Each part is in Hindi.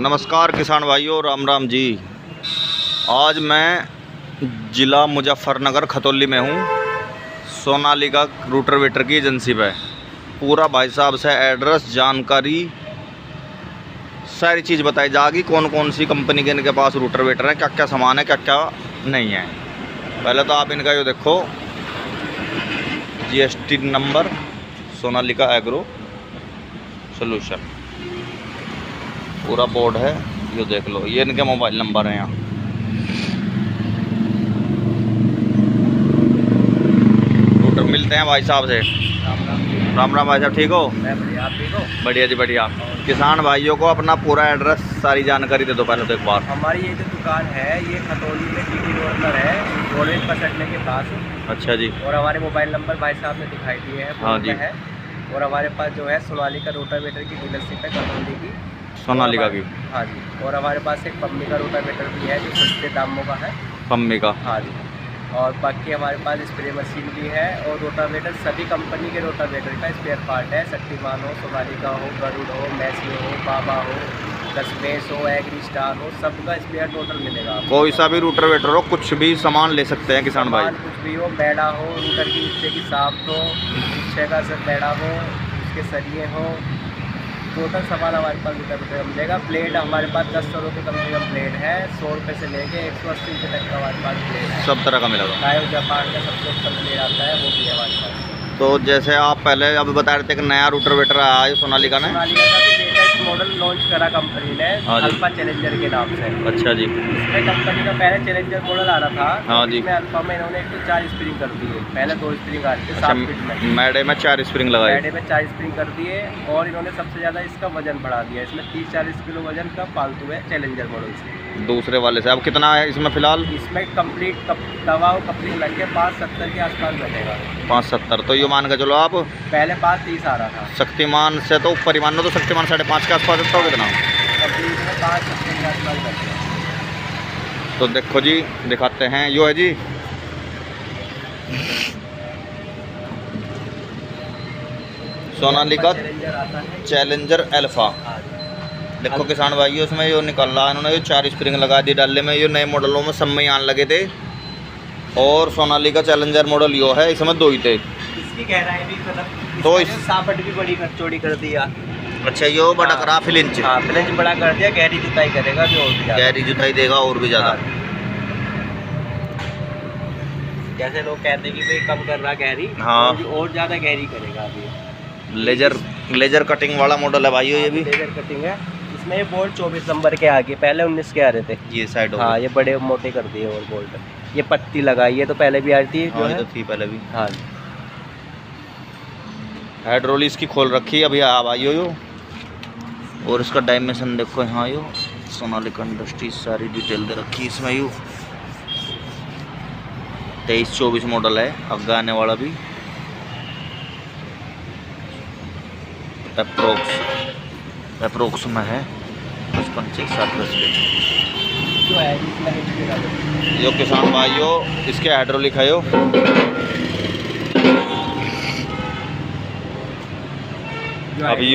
नमस्कार किसान भाइयों, राम राम जी। आज मैं ज़िला मुजफ्फरनगर खतौली में हूँ, सोनालिका रोटावेटर की एजेंसी पे। पूरा भाई साहब से एड्रेस, जानकारी, सारी चीज़ बताई जाएगी। कौन कौन सी कंपनी के इनके पास रोटावेटर है, क्या क्या सामान है, क्या क्या नहीं है। पहले तो आप इनका ये देखो, GST number Sonalika agro solution, पूरा बोर्ड है, ये देख लो। ये इनके मोबाइल नंबर हैं यहाँ। रोटर मिलते हैं भाई साहब से। राम राम भाई साहब, ठीक हो? मैं बढ़िया, आप ठीक हो? बढ़िया जी बढ़िया। किसान भाइयों को अपना पूरा एड्रेस, सारी जानकारी दे दो पहले तो एक बार। हमारी ये जो दुकान है ये खतौली में GT रोड पर है, गोरेज पसटने के पास। अच्छा जी। और हमारे मोबाइल नंबर भाई साहब ने दिखाई दिए हैं। हाँ जी। है। और हमारे पास जो है सोनालिका रोटावेटर की डीलरशिप है खतौली की, सोनालिका की। हाँ जी। और हमारे पास एक पम्मी का रोटावेटर भी है जो सस्ते दामों का है। पम्मी का, हाँ जी। और बाकी हमारे पास स्प्रे मशीन भी है। और रोटावेटर सभी कंपनी के रोटावेटर का स्पेयर पार्ट है। शक्तिमान हो, सोनालिका हो, गरुड़ हो, मैसी हो, बाबा हो, दशमेश हो, एग्री स्टार हो, सबका स्पेयर टोटल मिलेगा। कोई सा भी रोटावेटर हो, कुछ भी सामान ले सकते हैं किसान भाई। कुछ भी हो, बेड़ा हो, रूटर की नीचे की साफ्ट हो, पीछे का सब बेड़ा हो, उसके सरिये हो, टोटल सामान हमारे पास रोटावेटर का मिलेगा। ब्लेड हमारे पास 10 रुपये कम से कम ब्लेड है। 100 रुपये से लेके 180 रुपये तक का हमारे पास ब्लेड है। सब तरह का मिलेगा। नायो जापान का सबसे ऊपर ब्लेड आता है, वो भी है हमारे पास। तो जैसे आप पहले अभी बता रहे थे कि नया रोटावेटर आया है सोनालिका ने। सोनालिका का भी लेटेस्ट मॉडल लॉन्च करा कंपनी ने, अल्फा चैलेंजर के नाम से। अच्छा जी। इसमें कंपनी का पहले चैलेंजर मॉडल आ रहा था। हाँ जी। इसमें अल्फा में इन्होंने 104 स्प्रिंग कर दी है। पहले 2 स्प्रिंग आ रही थी 7 फीट में। मैडे में 4 स्प्रिंग लगाए। मैडे में 4 स्प्रिंग कर दिए। और इन्होंने सबसे ज़्यादा इसका वजन बढ़ा दिया। इसमें 30-40 किलो वजन का फालतू है चैलेंजर मॉडल से, दूसरे वाले से। अब कितना है इसमें फिलहाल? इसमें कंप्लीट दवा और कपलिंग लग के 570 के आसपास बैठेगा। 570। तो ये मान के चलो आप, पहले 530 आ रहा था। शक्तिमान से तो ऊपर ही मान लो, तो शक्तिमान 5.5 के आसपास रहता हो कितना? कंप्लीट में 570 के आसपास बैठेगा। तो देखो जी, दिखाते हैं। यो है जी, सोनालिका चैलेंजर अल्फा। देखो किसान भाइयों, उसमें यो निकल रहा है, इन्होंने ये 4 स्प्रिंग लगा दी डाले में। ये नए मॉडलों में सब में आने लगे थे। और सोनालिका चैलेंजर मॉडल यो है, इसमें 2 ही थे। इसकी गहराई भी मतलब तो सापट भी बड़ी चौड़ी कर दिया। अच्छा, यो बड़ा करा फ्लिंच। हाँ, फ्लिंच बड़ा कर दिया। गहरी जुताई करेगा भी, और भी ज़्यादा गहरी जुताई देगा और भी ज़्यादा। जैसे लोग कहते हैं कि भाई कम कर रहा गहरी, हाँ, और ज़्यादा गहरी करेगा अभी। लेजर कटिंग वाला मॉडल है भाइयों ये भी। लेजर कटिंग है। इसमें ये बोल्ट 24 नंबर के आगे, पहले 19 के आ रहे थे। ये साइड, हाँ, ये बड़े मोटे कर दिए। और बोल्ट ये पत्ती लगाई है, तो पहले भी आ रही थी। हाँ, ये तो थी पहले भी। हाँ, हाइड्रोलिक इसकी खोल रखी है अभी भाइयों यो। और इसका डायमेंशन देखो यहाँ यो, सोनालिका इंडस्ट्री सारी डिटेल दे रखी है इसमें यू। 23-24 मॉडल है, आगे आने वाला भी। अप्रोक्स में है 55 से 60 जो है यो किसान भाइयों, इसके हाइड्रोलिक है यो।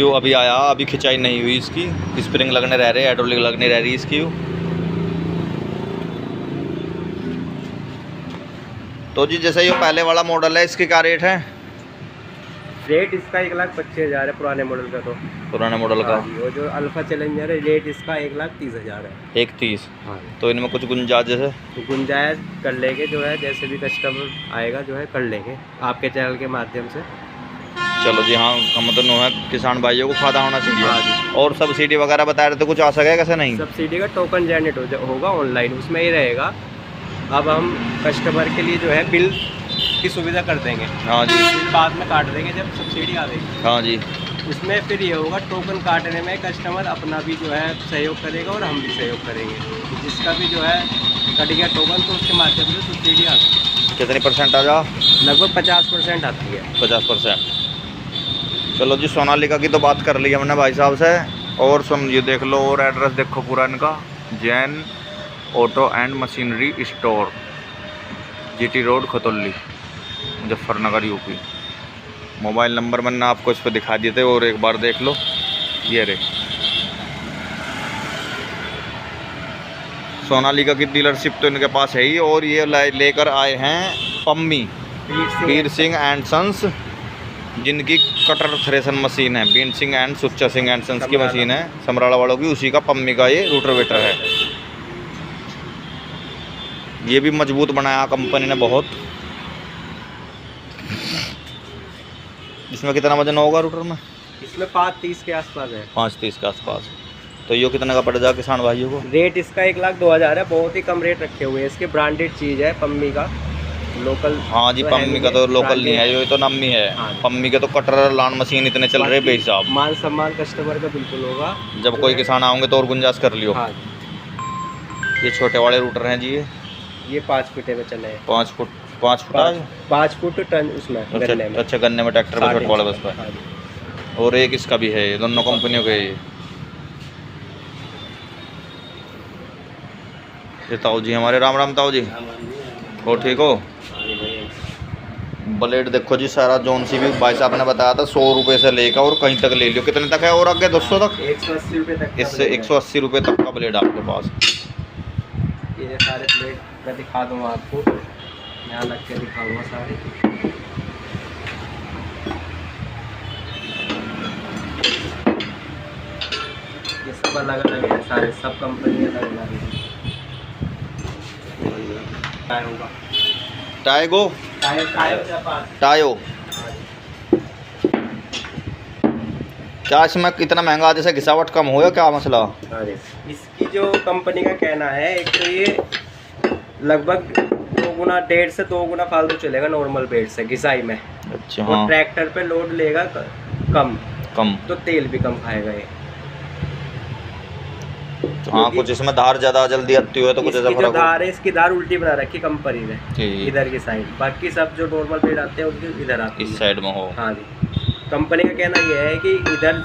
अभी आया, अभी खिंचाई नहीं हुई इसकी। स्प्रिंग लगने रह रहे, हाइड्रोलिक लगने रह रही इसकी। तो जी जैसे ये पहले वाला मॉडल है, इसके क्या रेट है? रेट इसका 1,25,000 है पुराने मॉडल का। तो पुराने मॉडल का। वो जो अल्फा चैलेंजर है, रेट इसका 1,30,000 है। 1,30। हाँ। तो इनमें कुछ गुंजाइश है? तो गुंजाइश कर लेंगे, जो है जैसे भी कस्टमर आएगा जो है कर लेंगे आपके चैनल के माध्यम से। चलो जी। हाँ, हम तो है किसान भाइयों को फायदा होना चाहिए। और सब्सिडी वगैरह बता रहे थे, कुछ आ सकेगा कैसे? नहीं, सब्सिडी का टोकन जनरेट होगा ऑनलाइन, उसमें ही रहेगा। अब हम कस्टमर के लिए जो है बिल की सुविधा कर देंगे। हाँ जी। बिल बाद में काट देंगे जब सब्सिडी आ देगी। हाँ जी। उसमें फिर ये होगा, टोकन काटने में कस्टमर अपना भी जो है सहयोग करेगा और हम भी सहयोग करेंगे। जिसका भी जो है कट गया टोकन, तो उसके माध्यम से सब्सिडी आती है। कितनी परसेंट आ जा? लगभग 50% आती है। 50%। चलो जी, सोनालिका की तो बात कर ली हमने भाई साहब से। और सुन, ये देख लो, और एड्रेस देखो पूरा इनका। Jain auto and machinery store, GT road Khatauli, Muzaffarnagar UP. Mobile number मैंने आपको इस पर दिखा दिए थे, और एक बार देख लो, ये रे। सोनालिका की डीलरशिप तो इनके पास है ही, और ये लेकर आए हैं पम्मी वीर सिंह एंड सन्स, जिनकी कटर थ्रेशन मशीन है। बीन सिंह एंड सुच्चा सिंह एंड सन्स की मशीन है, समराला वालों की, उसी का पम्मी का ये रोटावेटर है। ये भी मजबूत बनाया कंपनी ने बहुत। इसमें कितना वजन होगा रूटर में? इसमें 530 के आसपास है। 530 के आसपास। तो ये कितने का पड़ जाएगा किसान भाइयों को? रेट इसका 1,02,000 है, बहुत ही कम रेट रखे हुए हैं इसके। ब्रांडेड चीज़ है पम्मी का, लोकल। हाँ जी, पम्मी का तो लोकल नहीं है, ये तो नामी है। हाँ। पम्मी के तो कटर लान मशीन इतने चल रहे भाई साहब। मान सम्मान कस्टमर का बिल्कुल होगा। जब कोई किसान आओगे तो और गुंजाइश कर लियो। हाँ, ये छोटे वाले रूटर हैं जी, ये 5 फीटे में चले हैं। 5 फुट 5 फुट टन उसमें गन्ने में। अच्छा, गन्ने में ट्रैक्टर पे छोटे वाले बस पे। हाँ जी। और एक इसका भी है, दोनों कंपनियों के। ये ताऊ जी हमारे, राम राम ताऊ जी, हो ठीक हो? ब्लेड देखो जी, सारा जोन सी भी भाई साहब ने बताया था 100 रुपये से लेकर और कहीं तक ले लियो। कितने तक है और आगे 200 तक? 180 रुपये तक। इससे 180 रुपये तक का ब्लेड आपके पास। ये सारे प्लेट मैं दिखा दूँगा आपको, यहाँ लग के दिखाऊंगा सारे। ये सब अलग अलग है सारे, सब कंपनी अलग अलग है। टायर होगा, टाइगो टायर जापान। टायो। क्या इसमें कितना महंगा, जैसे घिसावट कम हो या क्या मसला? इसकी जो कंपनी का कहना है, एक तो ये लगभग 2 गुना 1.5 से 2 गुना फालतू चलेगा नॉर्मल बेड से घिसाई में। अच्छा। और हाँ, ट्रैक्टर पे लोड लेगा कम, तो तेल भी कम खाएगा ये। तो हाँ, कुछ इसमें धार ज़्यादा जल्दी आती हो तो कुछ ऐसा इसकी जो फर्क हो। धार है, इसकी धार उल्टी बना रखी कंपनी ने, ठीक। इधर की साइड। बाकी सब जो नॉर्मल बेड आते हैं उनकी इधर आती है, इस साइड में हो। हाँ जी। कंपनी का कहना यह है कि इधर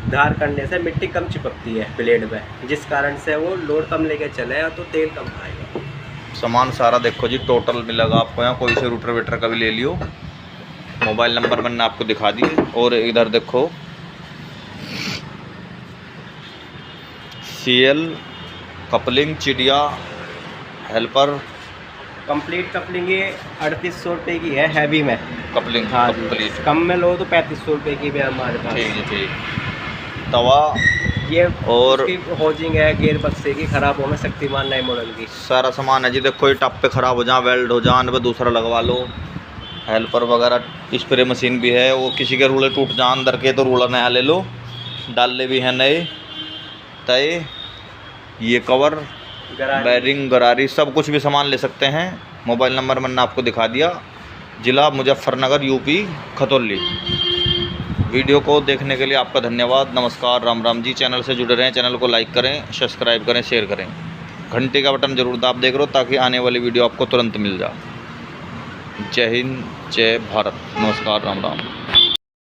धार करने से मिट्टी कम चिपकती है ब्लेड पे, जिस कारण से वो लोड कम लेके चले तो तेल कम खाएगा। सामान सारा देखो जी, टोटल मिलेगा आपको यहाँ। कोई से रूटर वेटर का भी ले लियो। मोबाइल नंबर मैंने आपको दिखा दिए। और इधर देखो, CL कपलिंग, चिड़िया हेल्पर कंप्लीट कपलिंग ये 3800 रुपये की है हैवी में। कपलिंग। हाँ, कंप्लीट कम में लो तो 3500 रुपये की भी है हमारे पास। ठीक है, ठीक। तवा ये और उसकी होजिंग है गेयर बक्से की, खराब होने शक्तिमान नए मॉडल की। सारा सामान है जी। देखो ये टप पे ख़राब हो जाए, वेल्ड हो जाए, पे दूसरा लगवा लो। हेल्पर वगैरह, स्प्रे मशीन भी है। वो किसी के रूले टूट जाए अंदर के तो रूलर नया ले लो, डाले भी हैं नए तय। ये कवर, बैरिंग, गरारी, सब कुछ भी सामान ले सकते हैं। मोबाइल नंबर मैंने आपको दिखा दिया। ज़िला मुजफ्फरनगर, UP, खतौली। वीडियो को देखने के लिए आपका धन्यवाद। नमस्कार, राम राम जी। चैनल से जुड़े रहें, चैनल को लाइक करें, सब्सक्राइब करें, शेयर करें। घंटे का बटन जरूर दाब देख लो ताकि आने वाली वीडियो आपको तुरंत मिल जाए। जय हिंद, जय भारत, नमस्कार, राम राम।